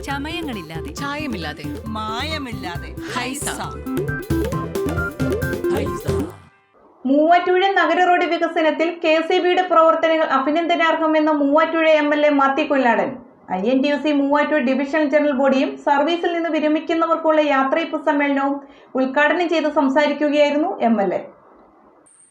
ചമയങ്ങളില്ലാതെ, ചായമില്ലാതെ, മായമില്ലാതെ. ഹൈസ. മൂവാറ്റുപുഴ നഗര റോഡ് വികസനത്തിൽ KCBയുടെ പ്രവർത്തനങ്ങൾ അഭിനന്ദനാർഹമെന്ന Muvattupuzha MLA Mathew Kolladan. INTUC Muvattupuzha divisional general ബോഡിയും സർവീസിൽ നിന്ന് വിരമിക്കുന്നവർക്കുള്ള യാത്രയപ്പ് സമ്മേളനവും ഉദ്ഘാടനം ചെയ്ത് സംസാരിക്കുകയായിരുന്നു MLA.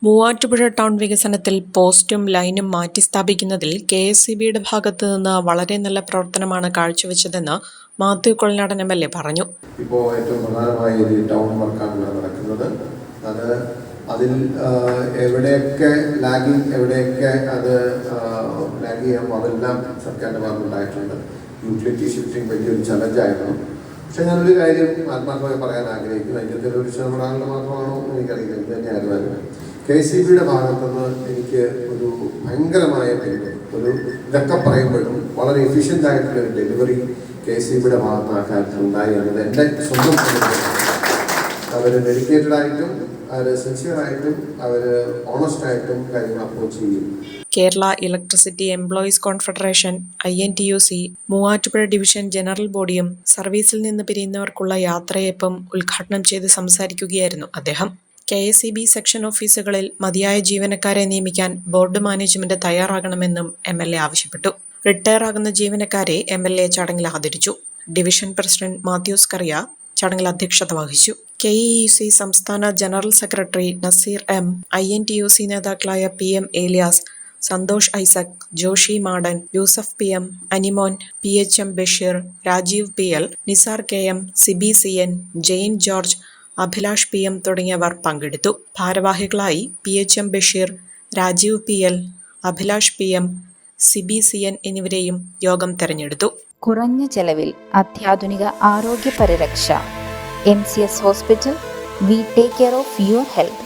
മൂവാറ്റുപുഴ ടൗൺ വികസനത്തിൽ പോസ്റ്റും ലൈനും മാറ്റിസ്ഥാപിക്കുന്നതിൽ KSCBയുടെ ഭാഗത്തു നിന്ന് വളരെ നല്ല പ്രവർത്തനമാണ് കാഴ്ചവെച്ചതെന്ന് മാത്യു കൊല്ലാടൻ MLA പറഞ്ഞു. ഇപ്പോൾ ഏറ്റവും പ്രധാനമായ ഒരു ടൗൺ വർക്കാണ് നടക്കുന്നത്. അതിൽ എവിടെയൊക്കെ ലാഗിങ്, എവിടെയൊക്കെ അത് ലാഗ് ചെയ്യാമോ അതെല്ലാം സർക്കാരിൻ്റെ ഭാഗത്തുണ്ടായിട്ടുണ്ട്. യൂട്ടിലിറ്റി ഷിഫ്റ്റിംഗ് വലിയൊരു ചലഞ്ചായിരുന്നു. പക്ഷെ ഞാനൊരു കാര്യം ആത്മാർത്ഥമായി പറയാൻ ആഗ്രഹിക്കുന്നു. അതിൻ്റെ ഒരു ശതമാനങ്ങൾ മാത്രമാണോ എനിക്കറിയില്ല, ഇത് തന്നെയായിരുന്നു. KCBയുടെ ഭാഗത്തുനിന്ന് എനിക്ക് ഒരു ഭയങ്കരമായ ഒരു ഇതൊക്കെ പറയുമ്പോഴും വളരെ എഫിഷ്യൻ്റ് ആയിട്ടുള്ള ഒരു ഡെലിവറി KCBയുടെ ഭാഗത്ത് ആ കാര്യത്തിൽ ഉണ്ടായി എന്നത് എൻ്റെ സ്വന്തം അവർ ഡെഡിക്കേറ്റഡ് ആയിട്ടും അവർ സിൻസിയറായിട്ടും അവർ ഓണസ്റ്റ് ആയിട്ടും കാര്യങ്ങൾ അപ്രോച്ച് ചെയ്യും. Kerala electricity employees confederation, INTUC Muvattupuzha division general ബോഡിയും സർവീസിൽ നിന്ന് പിരിയുന്നവർക്കുള്ള യാത്രയപ്പും ഉദ്ഘാടനം ചെയ്ത് സംസാരിക്കുകയായിരുന്നു അദ്ദേഹം. KSCB സെക്ഷൻ ഓഫീസുകളിൽ മതിയായ ജീവനക്കാരെ നിയമിക്കാൻ ബോർഡ് മാനേജ്മെന്റ് തയ്യാറാകണമെന്നും MLA ആവശ്യപ്പെട്ടു. റിട്ടയർ ആകുന്ന ജീവനക്കാരെ MLA ചടങ്ങിൽ ആദരിച്ചു. ഡിവിഷൻ പ്രസിഡന്റ് മാത്യൂസ് കറിയ ചടങ്ങിൽ അധ്യക്ഷത വഹിച്ചു. KEUC സംസ്ഥാന general secretary Naseer M, INTUC നേതാക്കളായ PM Elias, Santhosh Isaac, Joshi Madan, Yusuf PM, Animon, PHM Basheer, Rajeev PL, Nisar KM, Siby CN, Jain George, Abhilash PM തുടങ്ങിയവർ പങ്കെടുത്തു. ഭാരവാഹികളായി PHM Basheer, Rajeev PL, Abhilash PM, Sibi CN എന്നിവരെയും യോഗം തെരഞ്ഞെടുത്തു. കുറഞ്ഞ ചെലവിൽ അത്യാധുനിക ആരോഗ്യ പരിരക്ഷ. MCS hospital. We take care of your health.